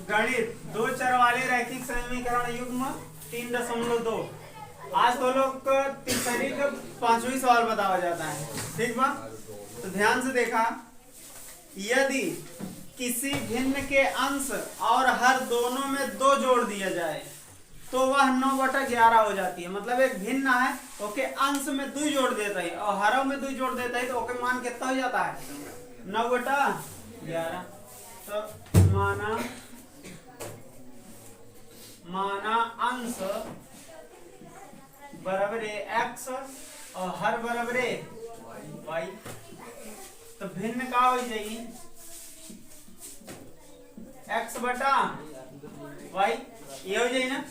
गणित दो चर वाले रैखिक समीकरण युग्म 3.2। आज तो लोग को तीसरी का 5वां सवाल बताया जाता है। ठीक बा, तो ध्यान से देखा, यदि किसी भिन्न के अंश और हर दोनों में 2 जोड़ दिया जाए तो वह 9/11 हो जाती है। मतलब एक भिन्न है, ओके अंश में 2 जोड़ देता है और हरों में 2 जोड़ देता है, तो ओके मान कितना हो जाता है? 9/11। तो माना अंश बराबर है x और हर बराबर है y, तो भिन्न का हो जाएगी x बटा y, ये हो जाएगी ना।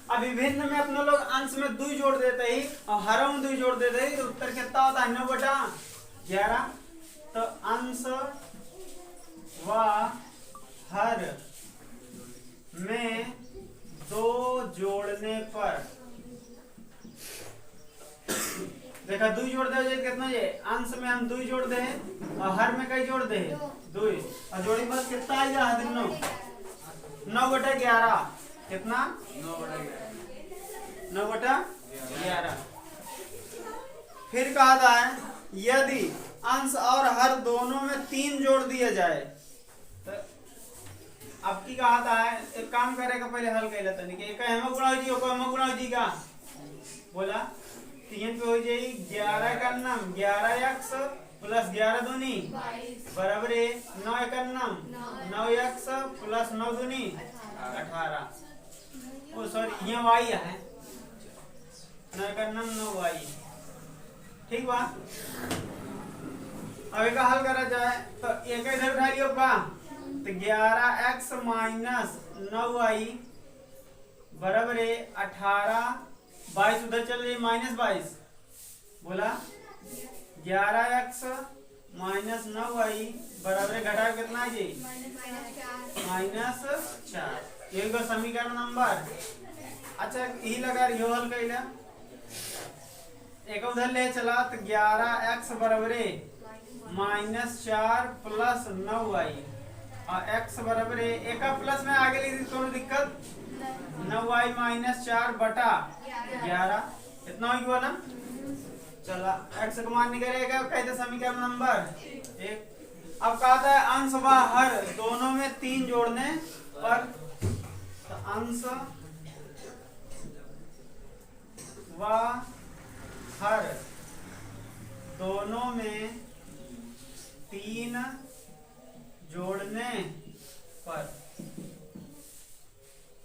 अभी भिन्न में अपने लोग अंश में 2 जोड़ देते ही और हरों में 2 जोड़ देते ही, तो उत्तर कितना होता है? 9/11। तो अंश व हर में 2 जोड़ने पर देखा 2 जोड़ दे कितना ये अंश में हम 2 जोड़ दे और हर में कई जोड़ दे 2 और जोड़ी बस कितना आएगा? 9/11। कितना? 9/11। फिर कहा था यदि अंश और हर दोनों में 3 जोड़ दिया जाए, तो अब की कहा था एक काम करेगा, पहले हल कर लेते हैं। एक हम गुणा हो जी, को हम गुणा हो जी का बोला 3 पे हो जाएगी 11 का नाम 11x प्लस 11 दूनी बराबर है 9 का नाम 9x प्लस 9 दूनी 18। ओ सॉरी ये y है, 9 का नाम 9y। ठीक बा, अब एक हल करा जाए तो एक इधर उठा लियो का, तो 11x माइनस 9y बराबर है 18। 22 उधर चल रही -22, बोला 11x माइनस 9y बराबर घटाओ कितना है जी? -4। ये को समीकरण नंबर अच्छा यही लगा रियो हल कैला। एक उधर ले चला तो 11x बराबर -4 प्लस 9y और x बराबर एक प्लस में आगे लिख दी, कोनो दिक्कत 9y -4 बटा 11 इतना हो गया ना। चला x का मान निकलेगा, कहते समीकरण नंबर 1। अब कहा था अंश व हर दोनों में 3 जोड़ने पर, तो अंश व हर दोनों में 3 जोड़ने पर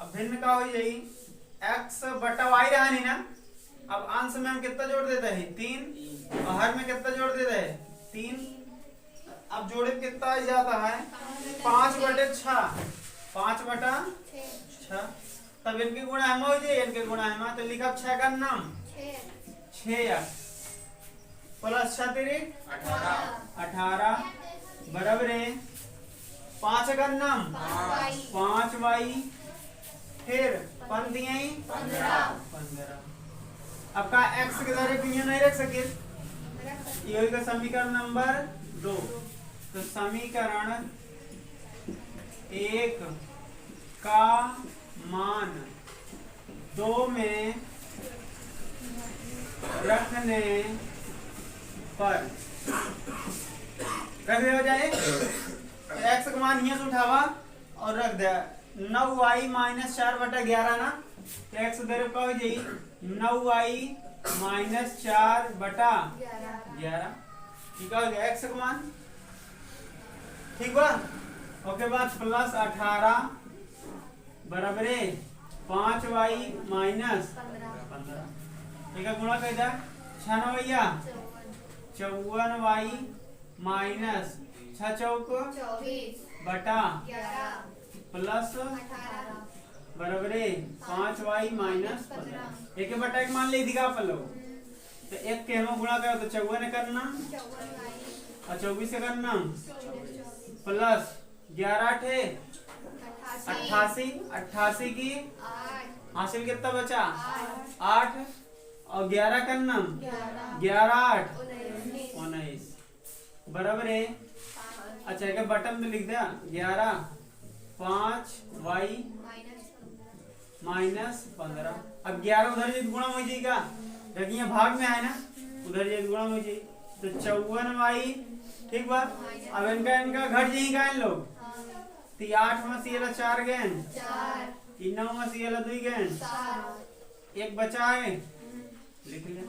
अब भिन्न का हो जाएगी x बटा y रहा नहीं ना। अब अंश में हम कितना जोड़ देते हैं? 3 और हर में कितना जोड़ देते हैं? 3। अब जोड़े कितना आ जाता है? 5/6 5/6। तब इनके गुणा हम हो जाए, इनके गुणा हम तो लिखा 6 का नाम 6x प्लस 6 तेरे 18 बराबर है 5 का नाम 5y फिर 15। अब का x के द्वारा क्यों नहीं रख सके? ये होगा समीकरण नंबर 2। तो समीकरण 1 का मान 2 में रखने पर कैसे हो जाए? x का मान यहाँ से उठावा और रख दिया 9y -4/11 ना, तो x उधर का हो जाएगी 9y -4/11। ठीक हो गया x का मान। ठीक बा, ओके बाद प्लस 18 बराबर 5y -15। ठीक है, गुणा कर दिया 6 9 भैया 54y -6 चौक 24 बटा प्लस बराबर 5y -15। एक बटा एक मान ले दिखा अपन लोग, तो एक के हम गुणा करो तो 54 करना और 24 से करना प्लस 11 थे 88 की हासिल कितना बचा 8 और 11 करना 11 8 19 बराबर है। अच्छा एक बटन में लिख दिया 11 5y -15। अब 11 उधर जे गुणा हो जाएगा, जबकि यहाँ भाग में है ना, उधर जे गुणा हो जाए तो 54y, ठीक बा। अब इनका घट जाएगा इन लोग, तो 8 में से 4 गए, 9 में से 2 गए, 1 बचा है, लिख लिया।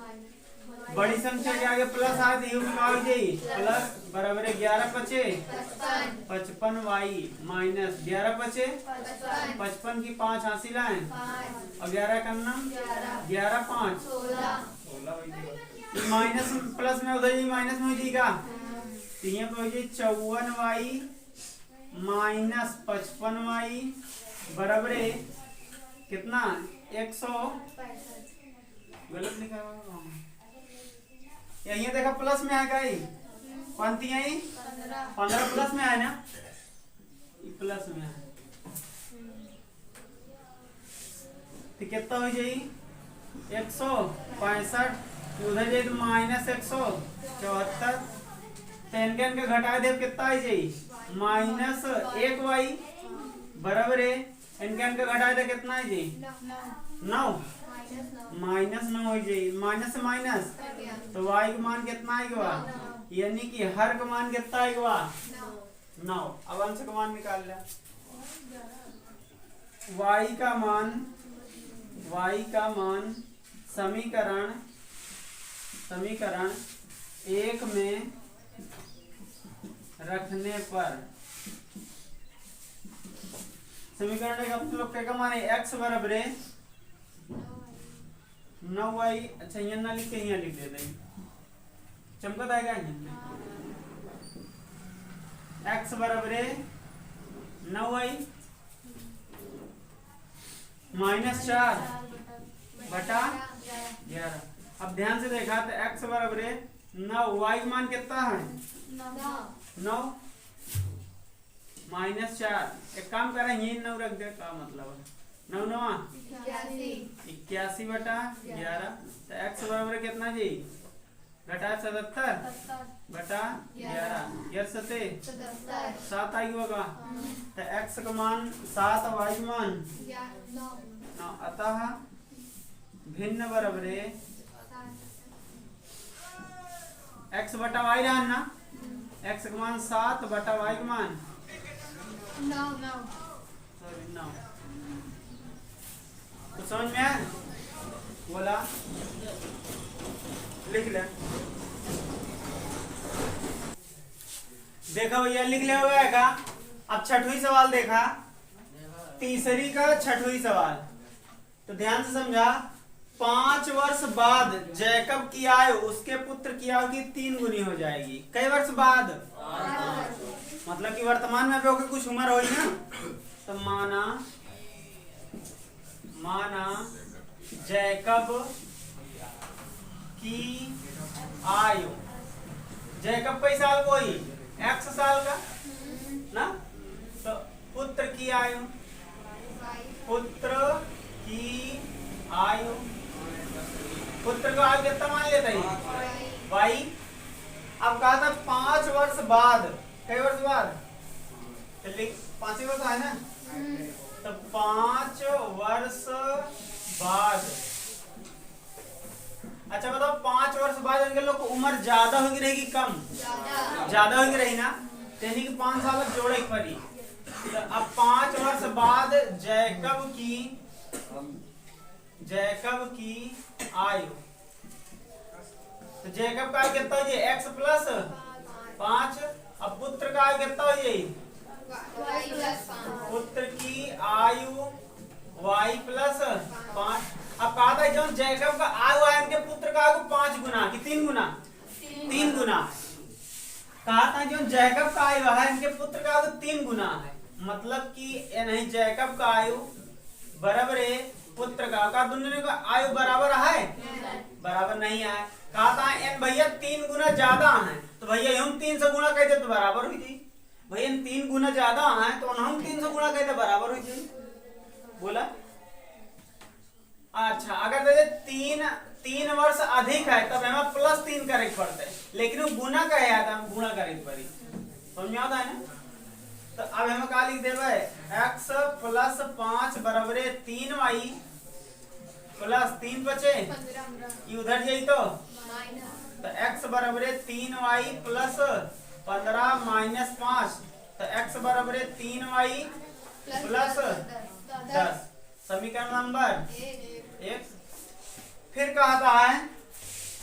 बड़ी संख्या के आगे प्लस आए तो का हो जाए प्लस बराबर 11 बचे 55y माइनस 11 बचे 55 की 5 हासिल है और 11 का नाम 11 5 16 माइनस प्लस में उधर माइनस में हो जाएगा, तो यहाँ पे हो जाए 54y माइनस 55y बराबर कितना 100, गलत लिखा हुआ, यही देखा प्लस में आएगा, पंक्ति यही 15 प्लस में आए ना, प्लस में आए तो कितना हो जाए 165, उधर जाए तो माइनस 174, टेन के घटाए दे कितना हो जाए माइनस 1y बराबर है, इनके का घटाए दे कितना है जी 9, माइनस 9 हो जाए, माइनस से माइनस तो y का मान कितना आएगा, यानी कि हर का मान कितना आएगा 9। अब अंश का मान निकाल लिया, y का मान समीकरण 1 में रखने पर, समीकरण एक आप लोग क्या मान है x बराबर 9y, अच्छा यहाँ ना लिख के यहाँ लिख देते हैं, चमकत आएगा x बराबर 9y माइनस 4 बटा 11। अब ध्यान से देखा तो x बराबर 9, y मान कितना है 9 माइनस 4, एक काम करें यही 9 रख दे, का मतलब है 9 9 81 बटा 11, तो x बराबर कितना जी घटा 77 बटा 11, 7 आई होगा, तो x का मान 7 y मान 9, अतः भिन्न बराबर x बटा y रहना ना, x का मान 7 बटा y का मान 9। तो समझ में आया, बोला लिख ले, देखा भैया लिख लिया हुआ है का। अब छठवीं सवाल देखा, तीसरी का छठवीं सवाल, तो ध्यान से समझा। 5 वर्ष बाद जैकब की आयु उसके पुत्र की आयु की 3 गुनी हो जाएगी। कई वर्ष बाद, मतलब कि वर्तमान में भी कुछ उम्र हुई ना, तो माना जैकब की आयु, जैकब कई साल को ही x साल का ना, तो पुत्र की आयु, पुत्र का आयु कितना मान लेता है y। अब कहा था 5 वर्ष बाद, कई वर्ष बाद, 5 वर्ष है ना, तो 5 वर्ष बाद, अच्छा बताओ 5 वर्ष बाद इनके लोग उम्र ज्यादा होगी रहेगी कम, ज्यादा होगी रही ना, यानी कि 5 साल जोड़े पड़ी। तो अब 5 वर्ष बाद जैकब की आयु, तो जैकब का कितना हो जाए x प्लस 5, अब पुत्र का आयु कितना हो जाए पुत्र की आयु y प्लस 5। अब कहा था जो जैकब का आयु है इनके पुत्र का आयु 5 गुना कि 3 गुना, 3 गुना। कहा था जो जैकब का आयु है इनके पुत्र का आयु 3 गुना है, मतलब कि नहीं जैकब का आयु बराबर है पुत्र का दोनों का आयु बराबर है, बराबर नहीं है। कहा था इन भैया 3 गुना ज्यादा है, तो भैया हम 3 से गुणा कहते तो बराबर हुई थी, भैया 3 गुना ज्यादा है तो हम 3 से गुणा कहते बराबर हुई थी, बोला। अच्छा अगर 3 वर्ष अधिक है तब हमें प्लस 3 करे पड़ते, लेकिन वो गुना का है, गुणा करे पड़ी, समझ में आता है ना। तो अब हम का लिख देवे x प्लस 5 बराबर 3y प्लस 3 बचे ये उधर जाई तो x बराबर 3y प्लस 15 माइनस 5 तो x बराबर 3y प्लस 10 समीकरण नंबर 1। फिर कहता है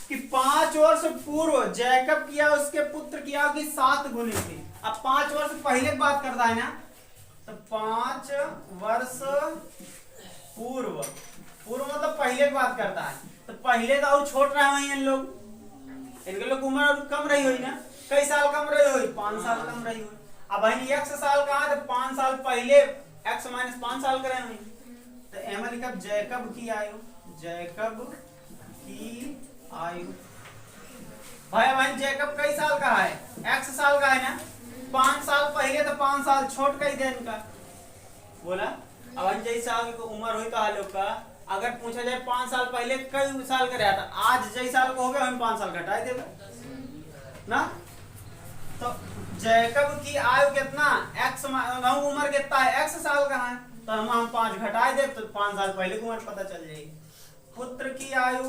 कि 5 वर्ष पूर्व जैकब किया उसके पुत्र किया कि 7 गुनी थी। अब 5 वर्ष पहले की बात करता है ना, तो 5 वर्ष पूर्व मतलब पहले की बात करता है। तो पहले तो और छोट रहे हुए इन लोग, इनके लोग उम्र कम रही हुई ना, कई साल कम रही हुई, 5 साल कम रही हुई। अब भाई x साल कहा है तो 5 साल पहले x माइनस 5 साल करे हुई। तो एम लिखा जैकब की आयु, जैकब की आयु। भाई जैकब कई साल का है, x साल का है ना, 5 साल पहले तो 5 साल छोट कई दे इनका बोला। अब जैसा आगे उम्र हुई कहा लोग का, अगर पूछा जाए 5 साल पहले कई साल का था, आज जैसे साल को हो गया हम 5 साल घटाए देवे ना। तो जैकब की आयु कितना x उम्र कितना है, x साल का है, तो हम 5 घटाए दे तो 5 साल पहले की उम्र पता चल जाएगी। पुत्र की आयु,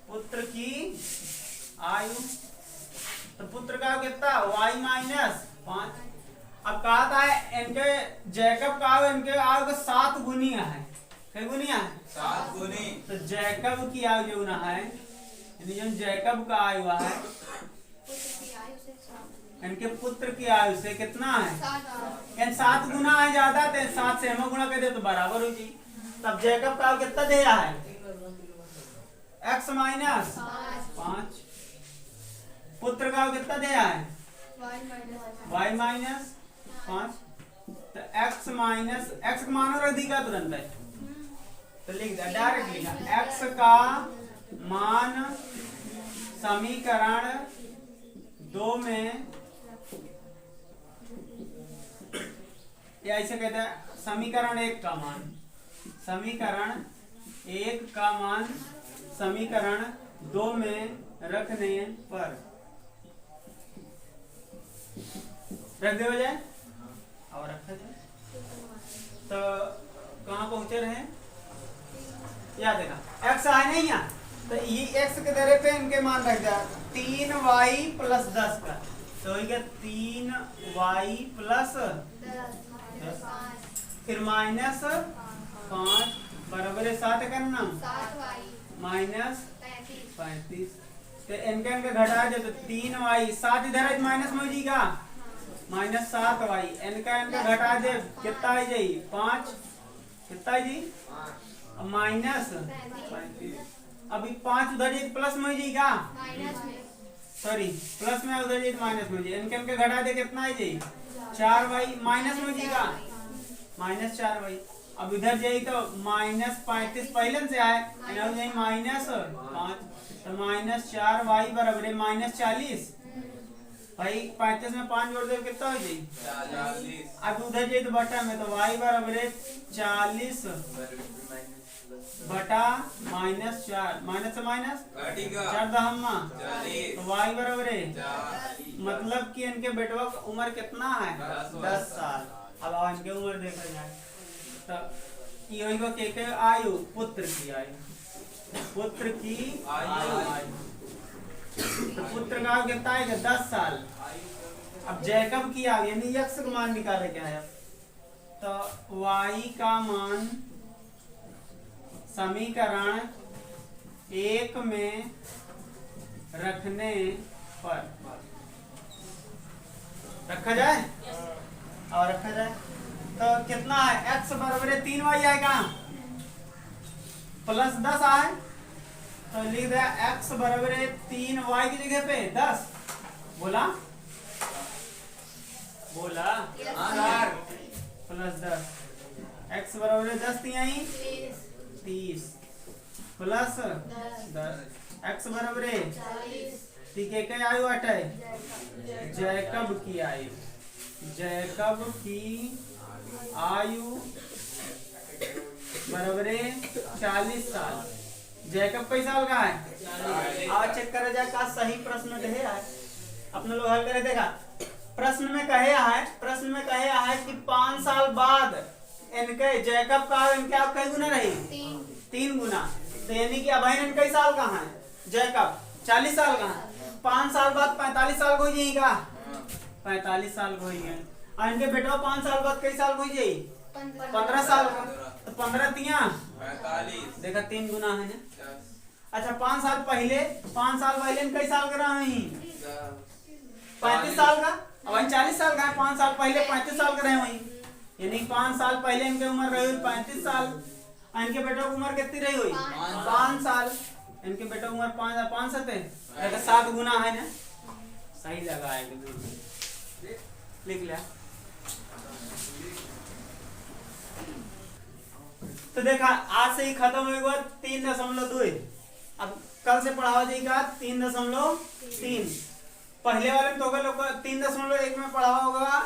पुत्र की आयु, तो पुत्र का कितना y माइनस 5। अब कहा है इनके जैकब का आयु, इनके आयु का 7 गुनिया है, क्या गुनिया है 7 गुनी। तो जैकब की आयु जो ना है, जो जैकब का आयु है इनके पुत्र की आयु से कितना है 7 गुना है ज्यादा, तो 7 से हम गुणा कर दे तो बराबर हो जाए। तब जैकब का आयु कितना दे रहा है x माइनस 5। पुत्र का कितना दिया है y माइनस 5। तो x माइनस x का मान रख दिया तुरंत है, तो लिख दिया डायरेक्ट लिखा x का मान समीकरण 2 में, या ऐसे कहते हैं समीकरण 1 का मान, समीकरण 1 का मान समीकरण 2 में रखने पर रख दे जाए और रखा जाए। तो कहाँ पहुंचे रहे याद देखा x है नहीं यहाँ, तो ये x के दरे पे इनके मान रख दिया 3y प्लस 10 का, तो हो गया 3y प्लस 10, फिर माइनस 5 बराबर 7 करना माइनस 35। तो इनके घटा दे तो 3y 7 इधर माइनस में हो जाएगा माइनस 7y, इनका घटा दे कितना है जी 5, कितना है जी माइनस 35। अभी 5 उधर जी प्लस में हो जाएगा, सॉरी प्लस में उधर जी माइनस में हो जाएगा। इनके घटा दे कितना है जी 4y माइनस में हो जाएगा माइनस 4y। अब इधर जाइए तो माइनस 35 पहले से आए माइनस 5, तो माइनस 4y बराबर माइनस 40। भाई 35 में 5 जोड़ दे कितना हो जाए, अब उधर जाइए तो बटा में, तो y बराबर 40 बटा माइनस 4, माइनस से माइनस 4 दहम्मा, तो y बराबर मतलब कि इनके बेटवा का उम्र कितना है 10 साल। अब इनके उम्र देखा जाए तो ये के आयु, पुत्र की आयु, पुत्र की आयु, तो पुत्र का कितना है 10 साल। अब जैकब की आयु यानी x का मान निकाले क्या है, तो y का मान समीकरण 1 में रखने पर रखा जाए और रखा जाए तो कितना है x बराबर 3y आएगा प्लस 10 आए, तो लिख दिया x बराबर 3y की जगह पे 10। बोला बोला प्लस 10, x बराबर 10 यही 30 प्लस 10, x बराबर 40। ठीक है, क्या आयु हटा है जैकब की आयु, जैकब की आयु बराबर 40 साल। जैकब कई साल का है, आज चेक करा जाए का सही प्रश्न है, अपने लोग हल करे देखा प्रश्न में कहे है कि 5 साल बाद इनके जैकब का इनके कई गुना रही 3 गुना। तो यानी कि अभयन कई साल का है जैकब 40 साल का है, 5 साल बाद 45 साल को हो जाएगा, 45 साल को ही है। और इनके बेटा 5 साल बाद कई साल को हो जाए 15 साल का। तो 15 तिया 45 देखा 3 गुना है ना। अच्छा 5 साल पहले कई साल का रहे 35 साल का, अब 40 साल का है, 5 साल पहले 35 साल का रहे वही, यानी 5 साल पहले इनके उम्र रही 35 साल। इनके बेटा की उम्र कितनी रही हुई 5 साल। इनके बेटा उम्र 5 7 7 गुना है ना, सही लगा है लिख लिया। तो देखा आज से ही खत्म होगा 3.2। अब कल से पढ़ावा जाएगा 3.3। पहले वाले में तो होगा लोग 3.1 में पढ़ावा होगा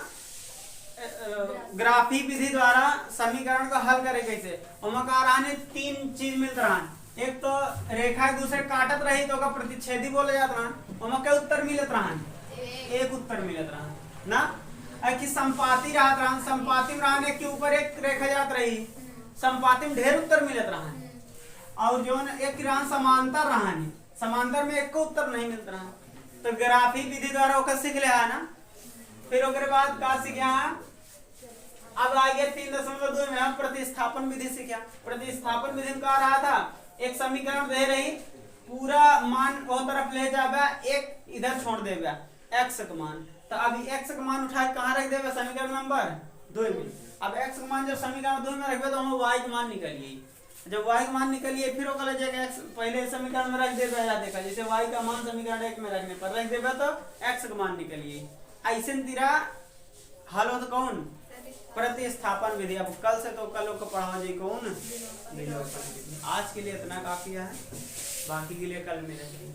ग्राफी विधि द्वारा समीकरण को हल करे कैसे। उमकार 3 चीज मिलत रहा, एक तो रेखा एक दूसरे काटत रही तो प्रतिच्छेदी बोले जात रहा, उमा के उत्तर मिलत रहा, एक उत्तर मिलत रहा ना। कि संपाति रहत रहा, संपाति में रहने के ऊपर एक रेखा जात रही, संपाति में ढेर उत्तर मिलत रहा। और जो एक किरण समांतर रहा, समांतर में एक को उत्तर नहीं मिलत रहा। तो ग्राफी विधि द्वारा ओकर सीख लिया है ना। फिर ओकरे बाद का सीखा, अब आ गया 3.2 में हम प्रतिस्थापन विधि सीखा। प्रतिस्थापन विधि में कहा रहा था एक समीकरण दे रही, पूरा मान वो तरफ ले जाबा, एक इधर छोड़ देबा x का मान। तो अभी x का मान उठा के कहाँ रख देबा समीकरण नंबर 2 में। अब x का मान जब समीकरण 2 में रखबे तो हम y का मान निकालिए, जब y का मान निकालिए फिर ओकरा जगह x पहले समीकरण में रख देबा। या देखा जैसे y का मान समीकरण 1 में रखने पर रख देबा तो x का मान निकालिए। ऐसे तेरा हल हो तो कौन प्रतिस्थापन विधि। अब कल से तो कल को पढ़ाओ जी कौन। आज के लिए इतना काफी है, बाकी के लिए कल मिलेंगे।